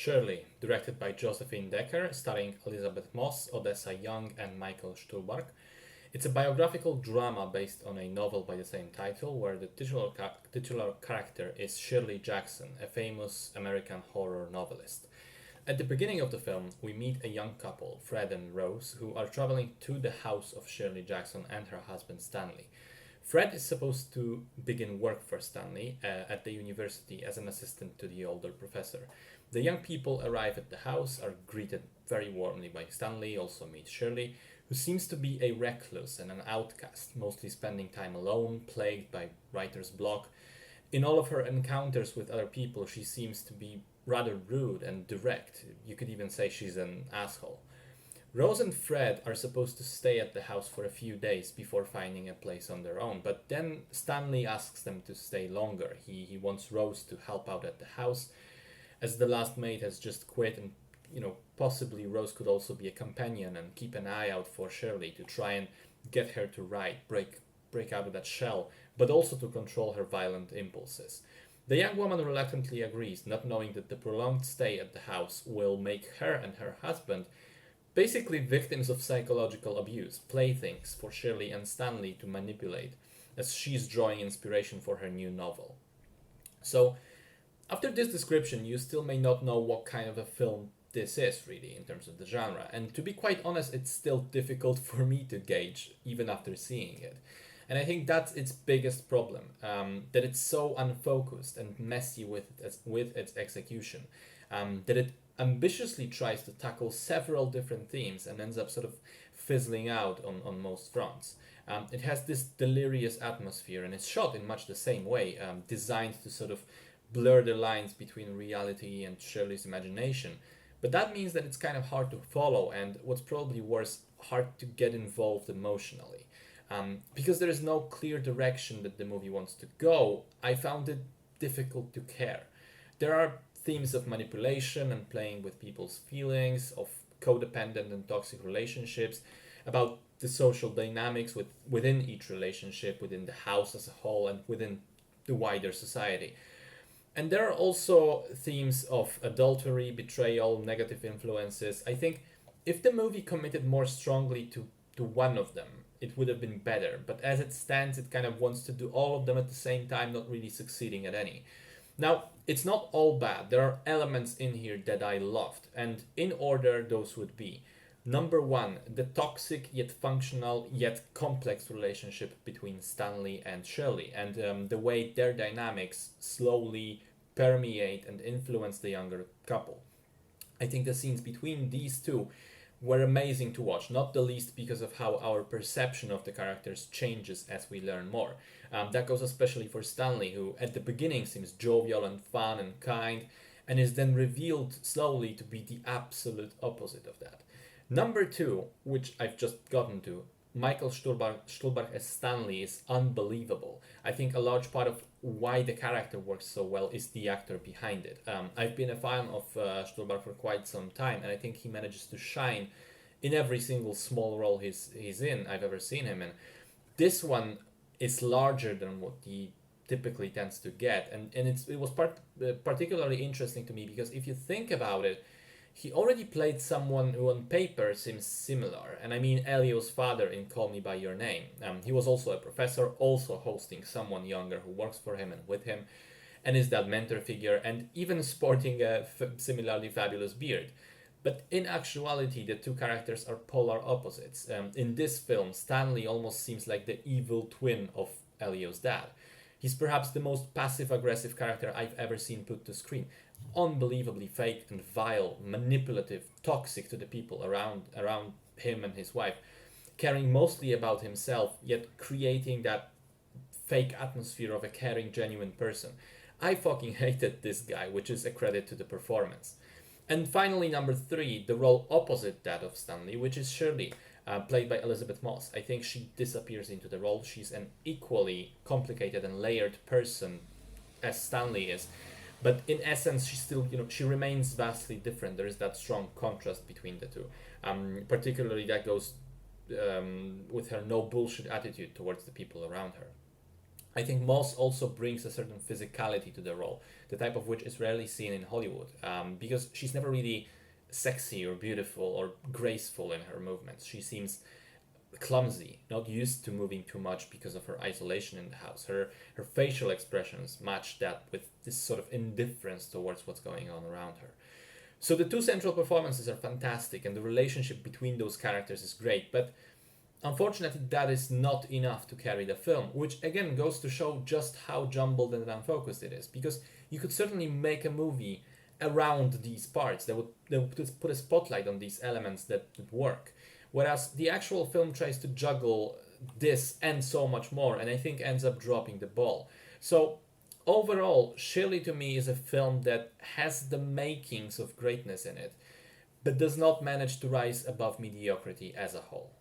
Shirley, directed by Josephine Decker, starring Elizabeth Moss, Odessa Young, and Michael Stuhlbarg. It's a biographical drama based on a novel by the same title, where the titular character is Shirley Jackson, a famous American horror novelist. At the beginning of the film, we meet a young couple, Fred and Rose, who are traveling to the house of Shirley Jackson and her husband Stanley. Fred is supposed to begin work for Stanley at the university as an assistant to the older professor. The young people arrive at the house, are greeted very warmly by Stanley, also meet Shirley, who seems to be a recluse and an outcast, mostly spending time alone, plagued by writer's block. In all of her encounters with other people, she seems to be rather rude and direct. You could even say she's an asshole. Rose and Fred are supposed to stay at the house for a few days before finding a place on their own, but then Stanley asks them to stay longer. He wants Rose to help out at the house, as the last maid has just quit, and possibly Rose could also be a companion and keep an eye out for Shirley to try and get her to write, break out of that shell, but also to control her violent impulses. The young woman reluctantly agrees, not knowing that the prolonged stay at the house will make her and her husband basically victims of psychological abuse, playthings for Shirley and Stanley to manipulate, as she's drawing inspiration for her new novel. So, after this description, you still may not know what kind of a film this is, really, in terms of the genre. And to be quite honest, it's still difficult for me to gauge, even after seeing it. And I think that's its biggest problem, that it's so unfocused and messy with its execution, that it ambitiously tries to tackle several different themes and ends up sort of fizzling out on most fronts. It has this delirious atmosphere and it's shot in much the same way, designed to sort of blur the lines between reality and Shirley's imagination. But that means that it's kind of hard to follow and, what's probably worse, hard to get involved emotionally. Because there is no clear direction that the movie wants to go, I found it difficult to care. There are themes of manipulation and playing with people's feelings, of codependent and toxic relationships, about the social dynamics within each relationship, within the house as a whole, and within the wider society. And there are also themes of adultery, betrayal, negative influences. I think if the movie committed more strongly to one of them, it would have been better. But as it stands, it kind of wants to do all of them at the same time, not really succeeding at any. Now, it's not all bad. There are elements in here that I loved. And in order, those would be: number one, the toxic yet functional yet complex relationship between Stanley and Shirley, and the way their dynamics slowly permeate and influence the younger couple. I think the scenes between these two were amazing to watch, not the least because of how our perception of the characters changes as we learn more. That goes especially for Stanley, who at the beginning seems jovial and fun and kind, and is then revealed slowly to be the absolute opposite of that. Number two, which I've just gotten to, Michael Stuhlbarg as Stanley is unbelievable. I think a large part of why the character works so well is the actor behind it. I've been a fan of Stuhlbarg for quite some time, and I think he manages to shine in every single small role he's in, I've ever seen him in. This one is larger than what he typically tends to get, and it was particularly interesting to me because if you think about it, he already played someone who on paper seems similar, and I mean Elio's father in Call Me By Your Name. He was also a professor, also hosting someone younger who works for him and with him, and is that mentor figure, and even sporting a similarly fabulous beard. But in actuality, the two characters are polar opposites. In this film, Stanley almost seems like the evil twin of Elio's dad. He's perhaps the most passive-aggressive character I've ever seen put to screen. Unbelievably fake and vile, manipulative, toxic to the people around him and his wife, caring mostly about himself, yet creating that fake atmosphere of a caring, genuine person. I fucking hated this guy, which is a credit to the performance. And finally, number three, the role opposite that of Stanley, which is Shirley, played by Elizabeth Moss. I think she disappears into the role. She's an equally complicated and layered person as Stanley is. But in essence, she still, she remains vastly different. There is that strong contrast between the two. Particularly that goes with her no bullshit attitude towards the people around her. I think Moss also brings a certain physicality to the role, the type of which is rarely seen in Hollywood, because she's never really sexy or beautiful or graceful in her movements. She seems clumsy, not used to moving too much because of her isolation in the house. Her facial expressions match that with this sort of indifference towards what's going on around her. So the two central performances are fantastic, and the relationship between those characters is great. But unfortunately, that is not enough to carry the film, which again goes to show just how jumbled and unfocused it is. Because you could certainly make a movie around these parts that would put a spotlight on these elements that work. Whereas the actual film tries to juggle this and so much more, and I think ends up dropping the ball. So overall, Shirley to me is a film that has the makings of greatness in it, but does not manage to rise above mediocrity as a whole.